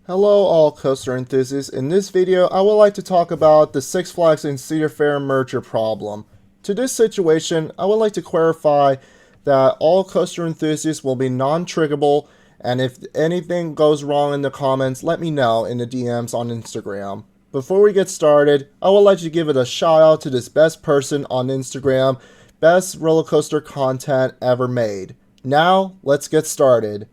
Hello all coaster enthusiasts. In this video, I would like to talk about the Six Flags and Cedar Fair merger problem. To this situation, I would like to clarify that all coaster enthusiasts will be non-triggerable, and if anything goes wrong in the comments, let me know in the DMs on Instagram. Before we get started, I would like to give it a shout out to this best person on Instagram, best roller coaster content ever made. Now, let's get started.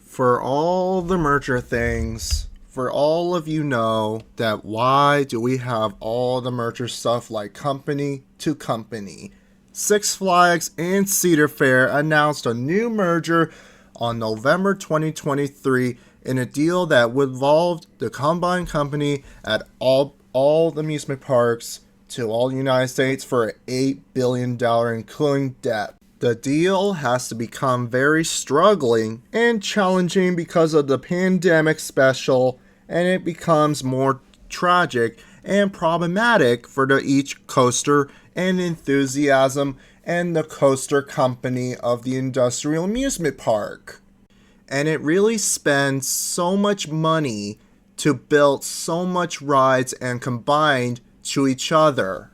For all the merger things, for all of you know that why do we have all the merger stuff like company to company? Six Flags and Cedar Fair announced a new merger on November 2023 in a deal that would involve the combined company at all the amusement parks to all the United States for an $8 billion including debt. The deal has to become very struggling and challenging because of the pandemic special, and it becomes more tragic and problematic for each coaster and enthusiasm and the coaster company of the industrial amusement park. And it really spends so much money to build so much rides and combined to each other.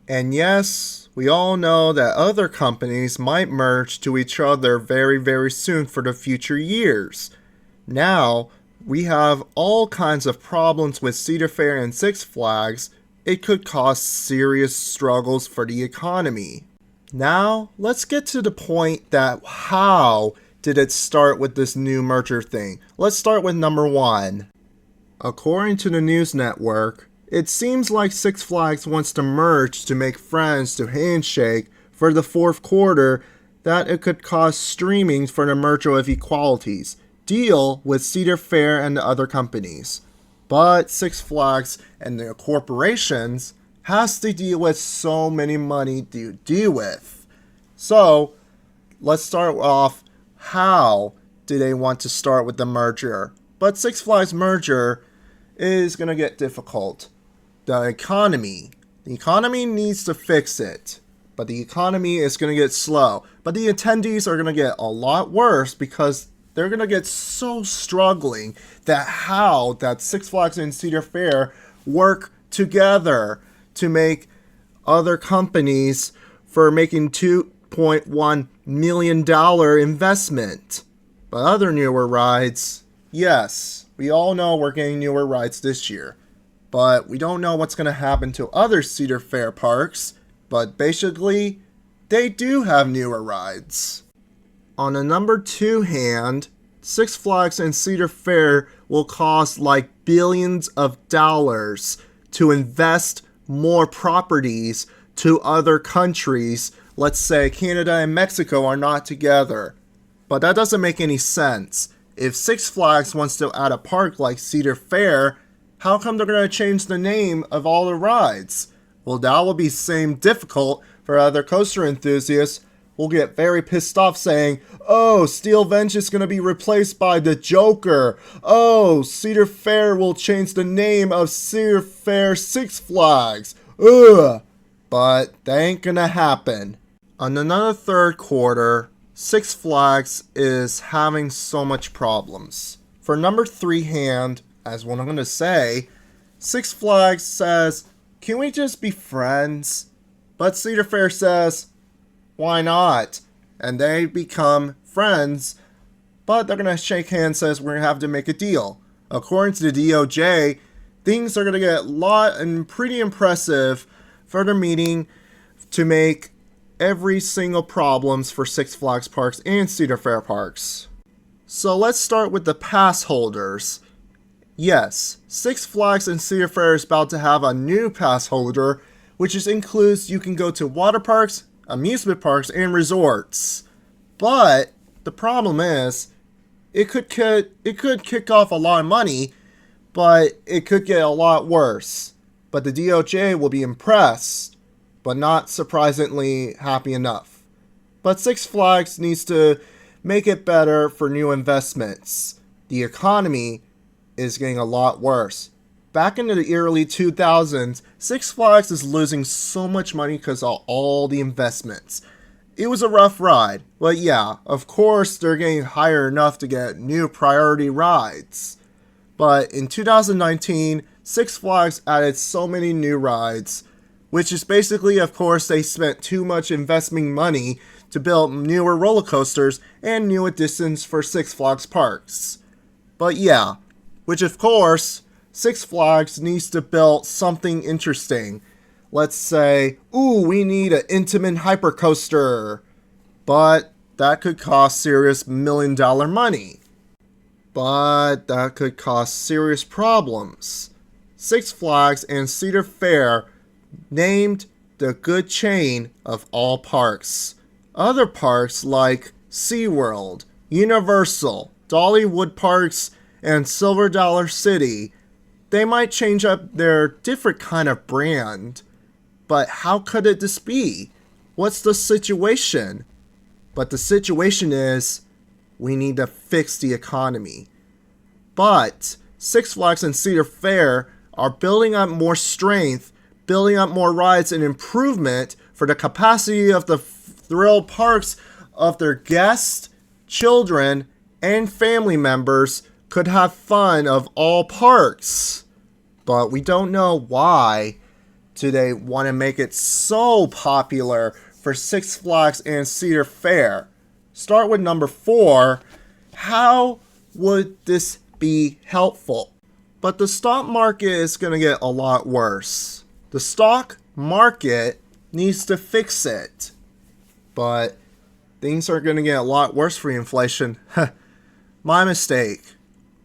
And yes, we all know that other companies might merge to each other very, very soon for the future years. Now, we have all kinds of problems with Cedar Fair and Six Flags. It could cause serious struggles for the economy. Now, let's get to the point that how did it start with this new merger thing? Let's start with number one. According to the news network, it seems like Six Flags wants to merge to make friends to handshake for the fourth quarter that it could cause streaming for the merger of equalities deal with Cedar Fair and the other companies. But Six Flags and the corporations has to deal with so many money to deal with. So let's start off, how do they want to start with the merger? But Six Flags merger is going to get difficult. The economy needs to fix it, but the economy is going to get slow. But the attendees are going to get a lot worse because they're going to get so struggling that how that Six Flags and Cedar Fair work together to make other companies for making $2.1 million investment. But other newer rides, yes, we all know we're getting newer rides this year. But we don't know what's going to happen to other Cedar Fair parks. But basically, they do have newer rides. On the number two hand, Six Flags and Cedar Fair will cost like billions of dollars to invest more properties to other countries. Let's say Canada and Mexico are not together. But that doesn't make any sense. If Six Flags wants to add a park like Cedar Fair, how come they're going to change the name of all the rides? Well, that will be same difficult for other coaster enthusiasts. We'll get very pissed off saying, oh, Steel Venge is going to be replaced by the Joker. Oh, Cedar Fair will change the name of Cedar Fair Six Flags. Ugh. But that ain't going to happen. On another third quarter, Six Flags is having so much problems. For number three hand, as what I'm going to say, Six Flags says, can we just be friends? But Cedar Fair says, why not? And they become friends, but they're going to shake hands, says we're going to have to make a deal. According to the DOJ, things are going to get a lot and pretty impressive for the meeting to make every single problems for Six Flags parks and Cedar Fair parks. So let's start with the pass holders. Yes, Six Flags and Cedar Fair is about to have a new pass holder, which includes you can go to water parks, amusement parks, and resorts. But the problem is, it could kick off a lot of money, but it could get a lot worse. But the DOJ will be impressed, but not surprisingly happy enough. But Six Flags needs to make it better for new investments. The economy is getting a lot worse. Back into the early 2000s, Six Flags is losing so much money because of all the investments. It was a rough ride, but yeah, of course they're getting higher enough to get new priority rides. But in 2019, Six Flags added so many new rides, which is basically, of course, they spent too much investing money to build newer roller coasters and new additions for Six Flags parks. But yeah, which of course, Six Flags needs to build something interesting. Let's say, ooh, we need an intimate hypercoaster. But that could cost serious $1 million money. But that could cause serious problems. Six Flags and Cedar Fair named the good chain of all parks. Other parks like SeaWorld, Universal, Dollywood Parks, and Silver Dollar City, they might change up their different kind of brand. But how could this be? What's the situation? But the situation is, we need to fix the economy. But Six Flags and Cedar Fair are building up more strength, building up more rides and improvement for the capacity of the thrill parks of their guests, children, and family members could have fun of all parks. But we don't know why do they want to make it so popular for Six Flags and Cedar Fair. Start with number 4. How would this be helpful? But the stock market is going to get a lot worse. The stock market needs to fix it. But things are going to get a lot worse for inflation. My mistake.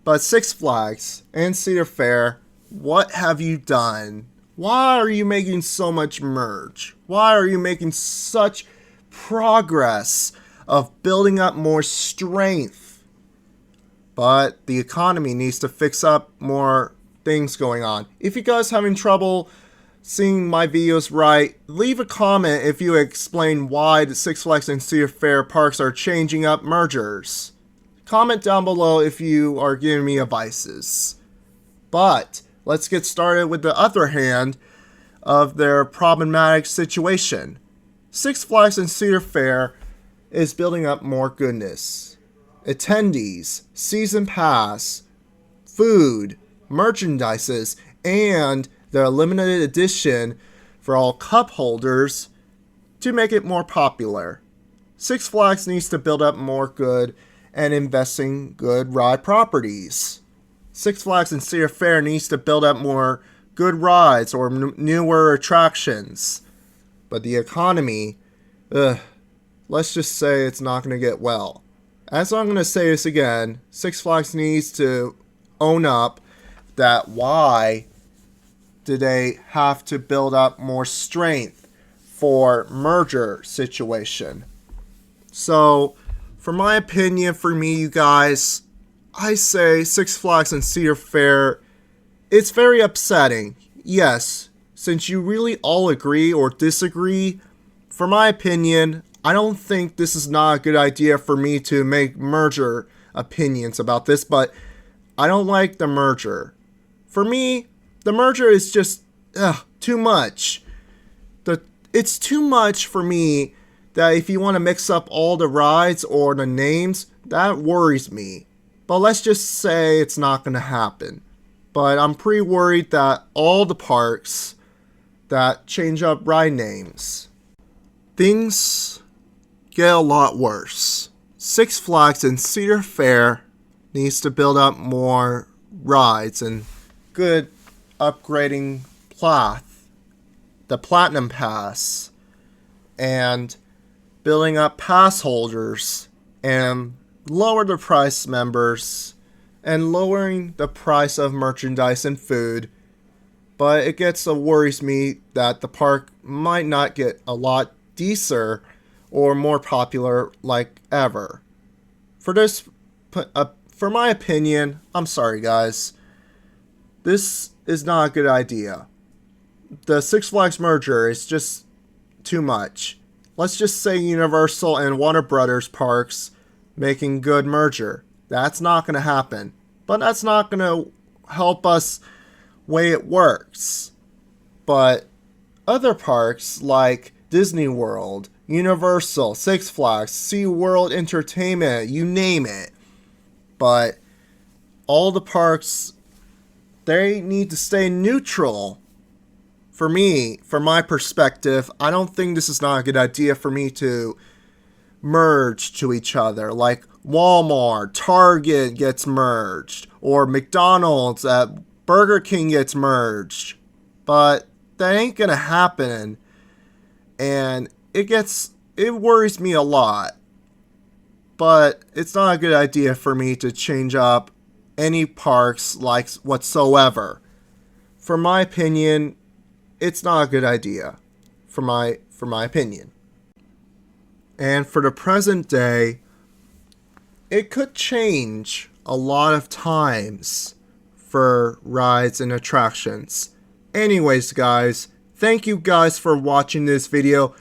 But Six Flags and Cedar Fair, what have you done? Why are you making so much merge? Why are you making such progress of building up more strength? But the economy needs to fix up more things going on. If you guys having trouble seeing my videos right, leave a comment if you explain why the Six Flags and Cedar Fair parks are changing up mergers. Comment down below if you are giving me advices. But let's get started with the other hand of their problematic situation. Six Flags and Cedar Fair is building up more goodness. Attendees, season pass, food, merchandises, and the limited edition for all cup holders to make it more popular. Six Flags needs to build up more good and invest in good ride properties. Six Flags and Cedar Fair needs to build up more good rides or newer attractions. But the economy, let's just say it's not going to get well. As I'm going to say this again, Six Flags needs to own up that why do they have to build up more strength for merger situation. So, for my opinion, for me, you guys, I say Six Flags and Cedar Fair, it's very upsetting. Yes, since you really all agree or disagree, for my opinion, I don't think this is not a good idea for me to make merger opinions about this, but I don't like the merger. For me, the merger is just too much. It's too much for me that if you want to mix up all the rides or the names, that worries me. But let's just say it's not going to happen. But I'm pretty worried that all the parks that change up ride names, things get a lot worse. Six Flags and Cedar Fair needs to build up more rides and good upgrading the Platinum Pass, and building up pass holders and lower the price members and lowering the price of merchandise and food. But it worries me that the park might not get a lot decenter or more popular like ever. For my opinion, I'm sorry guys, this is not a good idea. The Six Flags merger is just too much. Let's just say Universal and Warner Brothers parks making good merger. That's not going to happen. But that's not going to help us way it works. But other parks like Disney World, Universal, Six Flags, SeaWorld Entertainment, you name it. But all the parks they need to stay neutral. For me, from my perspective, I don't think this is not a good idea for me to merge to each other. Like Walmart, Target gets merged, or McDonald's at Burger King gets merged. But that ain't gonna happen, and it worries me a lot. But it's not a good idea for me to change up any parks like whatsoever. For my opinion, it's not a good idea. For my opinion. And for the present day, it could change a lot of times for rides and attractions. Anyways, guys, thank you guys for watching this video.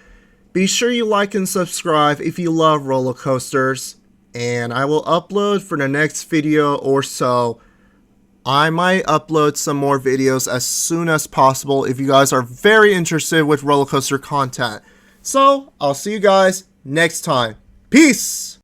Be sure you like and subscribe if you love roller coasters, and I will upload for the next video or so. I might upload some more videos as soon as possible if you guys are very interested with roller coaster content. So, I'll see you guys next time. Peace!